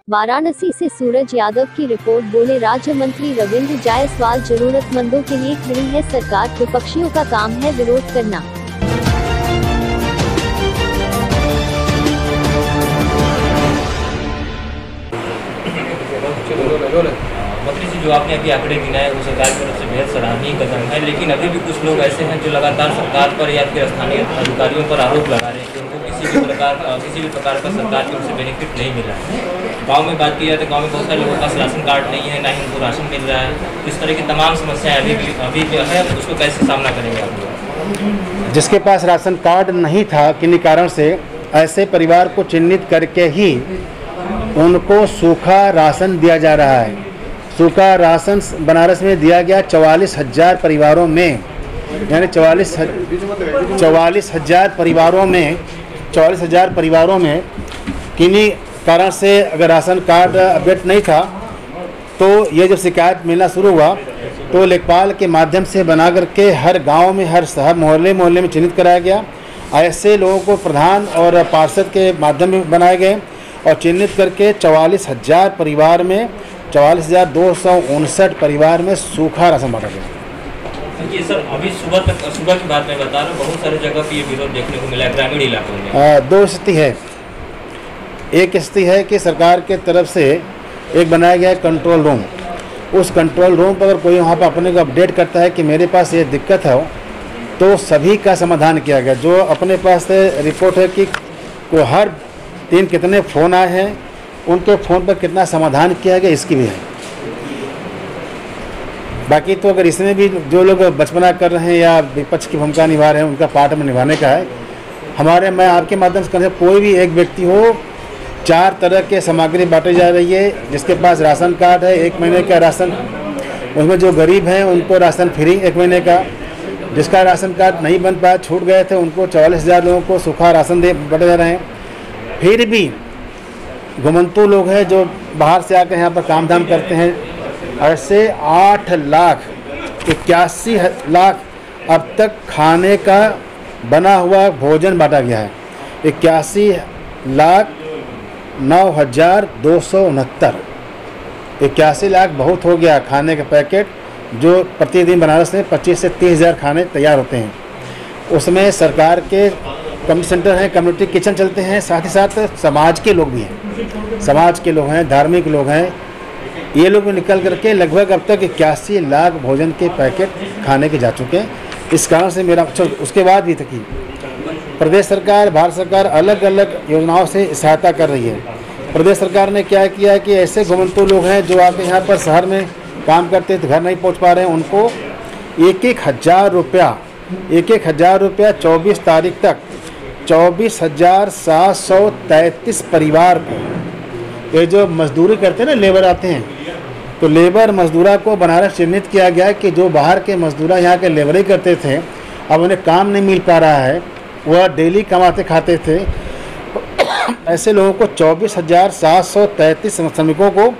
वाराणसी से सूरज यादव की रिपोर्ट। बोले राज्य मंत्री रविंद्र जायसवाल, जरूरतमंदों के लिए खड़ी है सरकार, विपक्षियों का काम है विरोध करना। मंत्री जी, जो आपने अभी आंकड़े गिनाए वो सरकार की तरफ से बेहद सराहनीय कदम है, लेकिन अभी भी कुछ लोग ऐसे हैं जो लगातार सरकार पर या फिर स्थानीय अधिकारियों पर आरोप लगा रहे हैं कि उनको किसी भी प्रकार का सरकार की ओर से बेनिफिट नहीं मिला है। गांव में बात की जाए तो गांव में बहुत सारे लोगों के पास राशन कार्ड नहीं है, ना ही उनको राशन मिल रहा है। इस तरह की तमाम समस्याएं अभी जो है उसको कैसे सामना करेंगे आप लोग? जिसके पास राशन कार्ड नहीं था किन्हीं कारण से, ऐसे परिवार को चिन्हित करके ही उनको सूखा राशन दिया जा रहा है। सूखा राशन बनारस में दिया गया 44,000 परिवारों में, यानी 44,000 परिवारों में किन्हीं कारण से अगर राशन कार्ड अपडेट नहीं था तो ये जब शिकायत मिलना शुरू हुआ तो लेखपाल के माध्यम से बना करके हर गांव में, हर शहर, मोहल्ले में चिन्हित कराया गया। ऐसे लोगों को प्रधान और पार्षद के माध्यम में बनाए गए और चिन्हित करके 44,000 परिवार में 44,259 परिवार में सूखा राशन बांटा गया। देखिए सर, अभी सुबह की बात मैं बता रहा हूँ, बहुत सारी जगह पे ये विरोध देखने को मिला है ग्रामीण इलाकों में। दो स्थिति है। एक स्थिति है कि सरकार के तरफ से एक बनाया गया है कंट्रोल रूम। उस कंट्रोल रूम पर अगर कोई वहाँ पर अपने को अपडेट करता है कि मेरे पास ये दिक्कत है, तो सभी का समाधान किया गया। जो अपने पास रिपोर्ट है कि को हर दिन कितने फ़ोन आए हैं, उनके फ़ोन पर कितना समाधान किया गया, इसकी भी है। बाकी तो अगर इसमें भी जो लोग बचपना कर रहे हैं या विपक्ष की भूमिका निभा रहे हैं, उनका पार्ट में निभाने का है। मैं आपके माध्यम से कहूँ, कोई भी एक व्यक्ति हो, 4 तरह के सामग्री बांटी जा रही है। जिसके पास राशन कार्ड है 1 महीने का राशन, उसमें जो गरीब हैं उनको राशन फ्री 1 महीने का। जिसका राशन कार्ड नहीं बन पाया, छूट गए थे, उनको 44,000 लोगों को सूखा राशन बांटे जा रहे हैं। फिर भी घुमंतु लोग हैं जो बाहर से आकर यहाँ पर काम धाम करते हैं, ऐसे 8,81,00,000 अब तक खाने का बना हुआ भोजन बांटा गया है। 81,09,269 81 लाख बहुत हो गया खाने का पैकेट, जो प्रतिदिन बनारस में 25 से 30,000 खाने तैयार होते हैं। उसमें सरकार के कम्युनिटी सेंटर हैं, कम्युनिटी किचन चलते हैं, साथ ही साथ समाज के लोग भी हैं, समाज के लोग हैं, धार्मिक लोग हैं। ये लोग भी निकल करके लगभग अब तक 81 लाख भोजन के पैकेट खाने के जा चुके हैं। इस कारण से मेरा उसके बाद भी तक प्रदेश सरकार, भारत सरकार अलग अलग योजनाओं से सहायता कर रही है। प्रदेश सरकार ने क्या किया कि ऐसे घुमंतु लोग हैं जो आके यहाँ पर शहर में काम करते थे, घर नहीं पहुँच पा रहे हैं, उनको 1,000 रुपया 24 तारीख तक 24,733 परिवार को, ये जो मजदूरी करते हैं ना, लेबर आते हैं, तो लेबर मजदूरा को बनारस चिन्हित किया गया कि जो बाहर के मजदूरा यहाँ के लेबर ही करते थे, अब उन्हें काम नहीं मिल पा रहा है, वह डेली कमाते खाते थे। ऐसे लोगों को 24,733 श्रमिकों को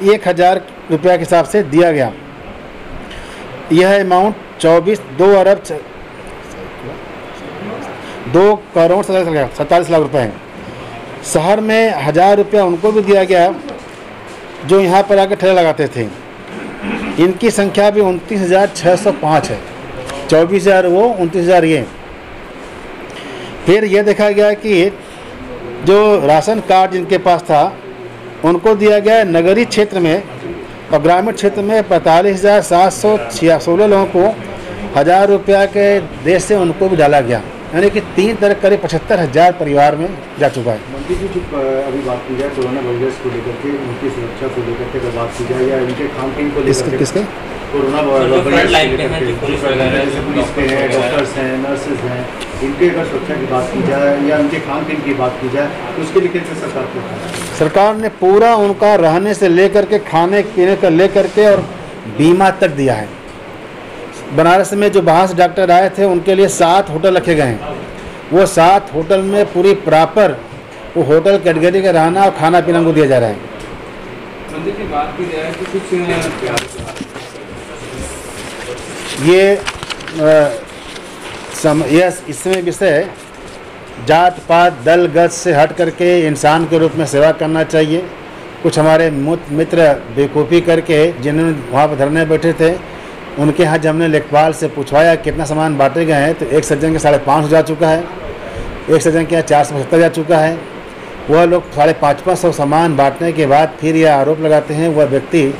1,000 रुपया के हिसाब से दिया गया। यह अमाउंट 2,47 लाख रुपए है। शहर में 1,000 रुपया उनको भी दिया गया जो यहाँ पर आकर ठेला लगाते थे। इनकी संख्या भी 29,605 है। 24,000 वो, 29,000 ये। फिर यह देखा गया कि जो राशन कार्ड जिनके पास था उनको दिया गया नगरीय क्षेत्र में, और ग्रामीण क्षेत्र में 45,716 लोगों को 1,000 रुपया के देश से उनको भी डाला गया, यानी कि 3 तरह करीब 75,000 परिवार में जा चुका है। मंत्री जी, अभी बात की जाए कोरोना वायरस को लेकर के, उनकी सुरक्षा को लेकर के अगर बात की जाए, या इनके खान पीन को लेकर के, किसके कोरोना वायरस पुलिस के हैं, डॉक्टर्स हैं, नर्सेज हैं, इनके अगर सुरक्षा की बात की जाए या उनके खान पीन की बात की जाए, तो उसके लिए कैसे सरकार ने पूरा उनका रहने से लेकर के, खाने पीने का लेकर के और बीमा तक दिया है। बनारस में जो बाहर से डॉक्टर आए थे उनके लिए 7 होटल रखे गए हैं। वो 7 होटल में पूरी प्रॉपर वो होटल कैटेगरी का रहना और खाना पीना को दिया जा रहा है। ये इसमें विषय जात पात दल गत से हट करके इंसान के रूप में सेवा करना चाहिए। कुछ हमारे मित्र बेवकूफ़ी करके जिन्होंने वहाँ पर धरने बैठे थे, उनके यहाँ जब हमने लेखपाल से पूछवाया कितना सामान बांटे गए हैं, तो एक सज्जन के 550 जा चुका है, एक सज्जन के यहाँ 475 जा चुका है। वह लोग 550 सामान बांटने के बाद फिर यह आरोप लगाते हैं वह व्यक्ति,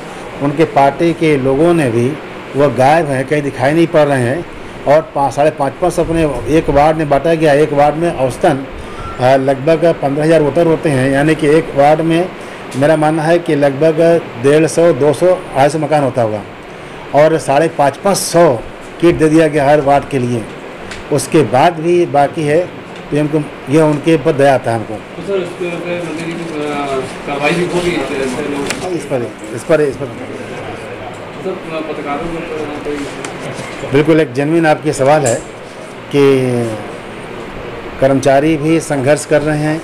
उनके पार्टी के लोगों ने भी वह गायब हैं, कहीं दिखाई नहीं पड़ रहे हैं। और 550 अपने एक वार्ड में बांटा गया। एक वार्ड में औसतन लगभग 15,000 वोटर होते हैं, यानी कि एक वार्ड में मेरा मानना है कि लगभग 150, 200, 250 मकान होता होगा, और 550 किट दे दिया गया हर वार्ड के लिए। उसके बाद भी बाकी है, तो हमको ये उनके ऊपर दया आता है हमको। तो सर कार्रवाई भी होगी इस पर बिल्कुल एक जेन्युइन आपके सवाल है कि कर्मचारी भी संघर्ष कर रहे हैं।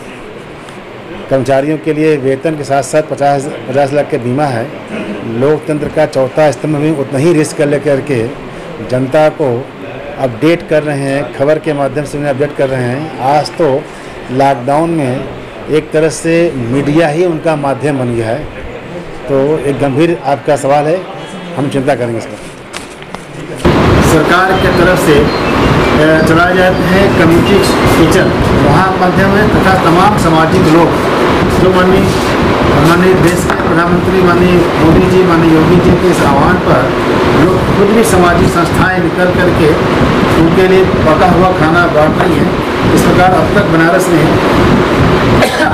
कर्मचारियों के लिए वेतन के साथ साथ 50 लाख का बीमा है। लोकतंत्र का चौथा स्तंभ भी उतना ही रिस्क लेकर के जनता को अपडेट कर रहे हैं, खबर के माध्यम से उन्हें अपडेट कर रहे हैं। आज तो लॉकडाउन में एक तरह से मीडिया ही उनका माध्यम बन गया है। तो एक गंभीर आपका सवाल है, हम चिंता करेंगे इस पर। सरकार की तरफ से चलाए जाते हैं कम्युनिटी किचन, वहाँ माध्यम है तथा तमाम सामाजिक लोग जो माननीय देश के प्रधानमंत्री माननीय मोदी जी, माननीय योगी जी के इस आह्वान पर लोग खुद भी सामाजिक संस्थाएं निकल करके उनके लिए पका हुआ खाना बांट रही हैं। इस प्रकार अब तक बनारस में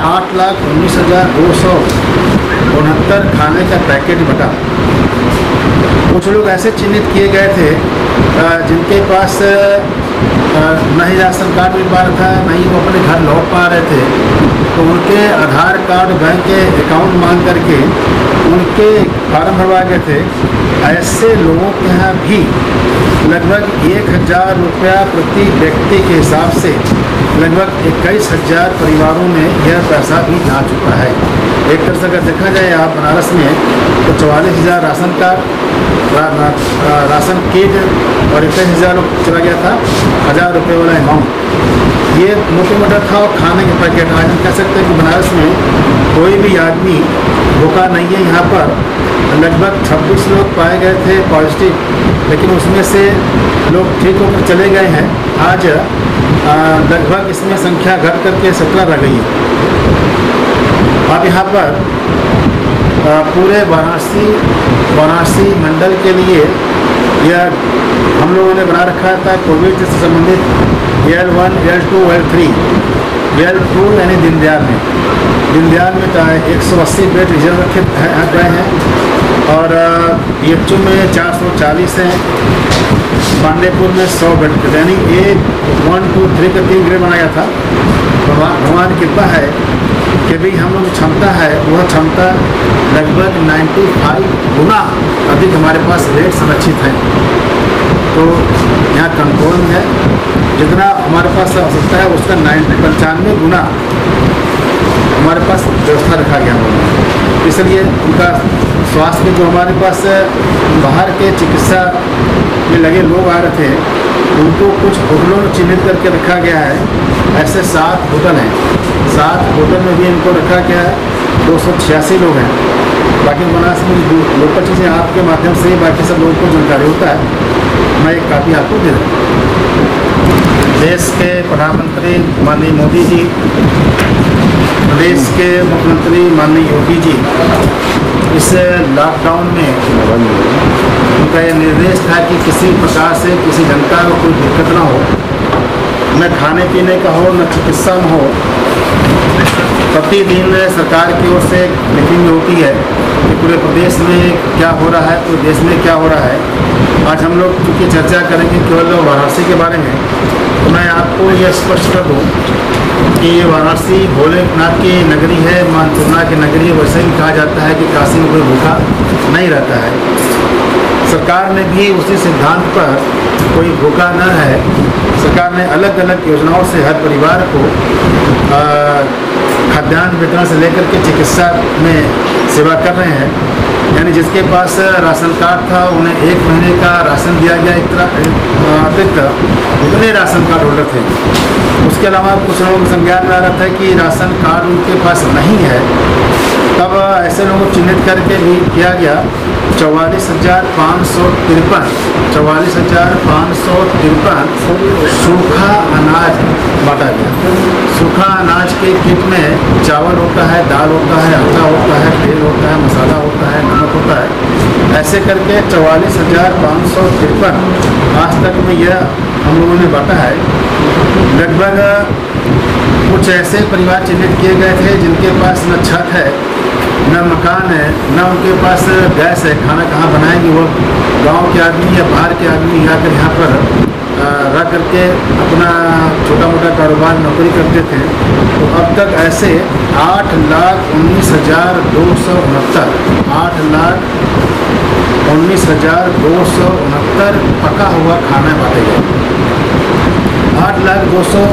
8,19,269 खाने का पैकेट बटा। कुछ लोग ऐसे चिन्हित किए गए थे जिनके पास न ही राशन कार्ड मिल पा रहा था, न ही वो अपने घर लौट पा रहे थे, तो उनके आधार कार्ड, बैंक के अकाउंट मांग करके उनके फार्म भरवा गए थे। ऐसे लोगों के यहाँ भी लगभग 1,000 रुपया प्रति व्यक्ति के हिसाब से लगभग 21,000 परिवारों में यह पैसा भी जा चुका है। एक तरह से अगर देखा जाए आप बनारस में तो 44,000 राशन कार्ड, राशन किट और 21,000 चला गया था 1,000 रुपये वाला अमाउंट। ये मोटे मोटा था। और खाने के पैकेट आज हम कह सकते हैं कि बनारस में कोई भी आदमी भूखा नहीं है। यहाँ पर लगभग 26 लोग पाए गए थे पॉजिटिव, लेकिन उसमें से लोग ठीक होकर चले गए हैं। आज लगभग इसमें संख्या घट करके 17 रह गई है। अब यहाँ पर पूरे वाराणसी मंडल के लिए यह हम लोगों ने बना रखा था कोविड से संबंधित L1, L2, L3। L2 यानी दीनदयाल में 180 बेड रिजर्व रखे गए हैं, और BHU में 440 हैं, पांडेपुर में 100 बेड, यानी 1, 2, 3 का 3 ग्रेड बनाया था। भगवान की कृपा है कि भी हम लोग की क्षमता है, वह क्षमता लगभग 95 गुना अधिक हमारे पास बेड संरक्षित है। तो यहाँ कंट्रोल में है। जितना हमारे पास आवश्यकता है उसका 95 गुना हमारे पास व्यवस्था रखा गया है। इसलिए उनका स्वास्थ्य जो हमारे पास बाहर के चिकित्सा में लगे लोग आ रहे थे, उनको कुछ होटलों में चिन्हित करके रखा गया है। ऐसे 7 होटल हैं, 7 होटल में भी इनको रखा गया है। 286 लोग हैं। बाकी बनारस में लोकल चीज़ें आपके माध्यम से बाकी सब लोगों को जानकारी होता है। मैं एक कापी आपको दे दूँ। देश के प्रधानमंत्री माननीय मोदी जी, प्रदेश के मुख्यमंत्री माननीय योगी जी, इस लॉकडाउन में उनका यह निर्देश था कि किसी प्रकार से किसी जनता को कोई दिक्कत ना हो, न खाने पीने का हो, न चिकित्सा में हो। प्रतिदिन सरकार की ओर से मीटिंग होती है कि पूरे प्रदेश में क्या हो रहा है, पूरे देश में क्या हो रहा है। आज हम लोग चूँकि चर्चा करेंगे केवल वाराणसी के बारे में, तो मैं आपको यह स्पष्ट कर दूँ कि वाराणसी भोलेनाथ की नगरी है, माँ अन्नपूर्णा की नगरी है। वैसे ही कहा जाता है कि काशी में कोई भूखा नहीं रहता है। सरकार ने भी उसी सिद्धांत पर कोई भूखा न है। सरकार ने अलग अलग योजनाओं से हर परिवार को खाद्यान्न वितरण से लेकर के चिकित्सा में सेवा कर रहे हैं। यानी जिसके पास राशन कार्ड था उन्हें 1 महीने का राशन दिया गया। एक तरह अतिरिक्त उतने राशन कार्ड होल्डर थे। उसके अलावा कुछ लोगों को संज्ञान में आ रहा था कि राशन कार्ड उनके पास नहीं है, तब ऐसे लोगों को चिन्हित करके भी किया गया 44,553 सूखा अनाज बांटा गया। सूखा अनाज के किट में चावल होता है, दाल होता है, आटा होता है, तेल होता है, मसाला होता है, नमक होता है। ऐसे करके 44,553 आज तक में यह हम लोगों ने बांटा है। लगभग कुछ ऐसे परिवार चिन्हित किए गए थे जिनके पास न छत है, न मकान है, न उनके पास गैस है। खाना कहाँ बनाएंगे? वो गांव के आदमी या बाहर के आदमी आकर यहाँ पर रह करके अपना छोटा मोटा कारोबार नौकरी करते थे। तो अब तक ऐसे 8,19,269 पका हुआ खाना बांटे गए। 8,02,000